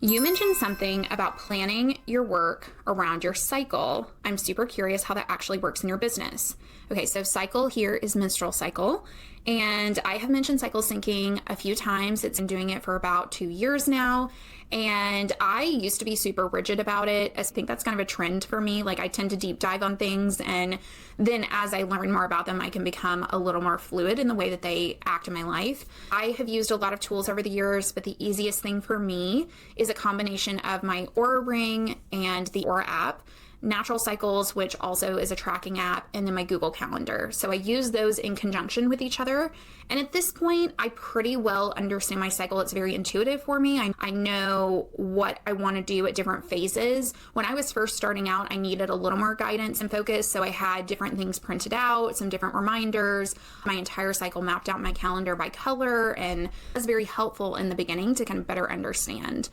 You mentioned something about planning your work around your cycle. I'm super curious how that actually works in your business. Okay, so cycle here is menstrual cycle, and I have mentioned cycle syncing a few times. It's been doing it for about 2 years now, and I used to be super rigid about it. I think that's kind of a trend for me. Like, I tend to deep dive on things, and then as I learn more about them, I can become a little more fluid in the way that they act in my life. I have used a lot of tools over the years, but the easiest thing for me is a combination of my Aura Ring and the Aura app, Natural Cycles, which also is a tracking app, and then my Google Calendar. So I use those in conjunction with each other. And at this point, I pretty well understand my cycle. It's very intuitive for me. I know what I want to do at different phases. When I was first starting out, I needed a little more guidance and focus. So I had different things printed out, some different reminders, my entire cycle mapped out in my calendar by color, and it was very helpful in the beginning to kind of better understand.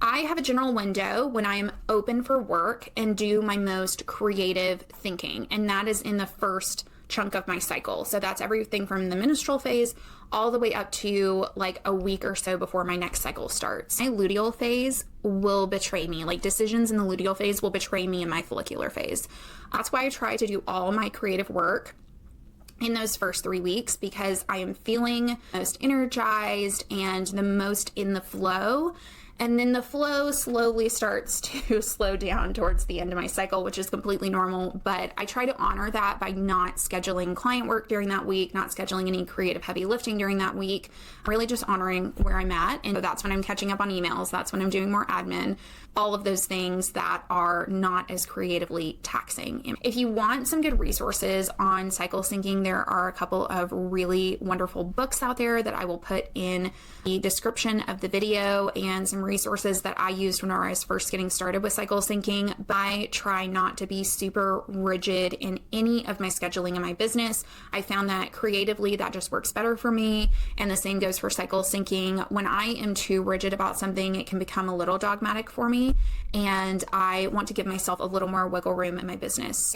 I have a general window when I'm open for work and do my most creative thinking, and that is in the first chunk of my cycle. So that's everything from the menstrual phase all the way up to like a week or so before my next cycle starts. My luteal phase will betray me. Like, decisions in the luteal phase will betray me in my follicular phase. That's why I try to do all my creative work in those first 3 weeks, because I am feeling most energized and the most in the flow. And then the flow slowly starts to slow down towards the end of my cycle, which is completely normal. But I try to honor that by not scheduling client work during that week, not scheduling any creative heavy lifting during that week, really just honoring where I'm at. And so that's when I'm catching up on emails. That's when I'm doing more admin, all of those things that are not as creatively taxing. If you want some good resources on cycle syncing, there are a couple of really wonderful books out there that I will put in the description of the video, and some resources that I used when I was first getting started with cycle syncing. But I try not to be super rigid in any of my scheduling in my business. I found that creatively that just works better for me, and the same goes for cycle syncing. When I am too rigid about something, it can become a little dogmatic for me, and I want to give myself a little more wiggle room in my business.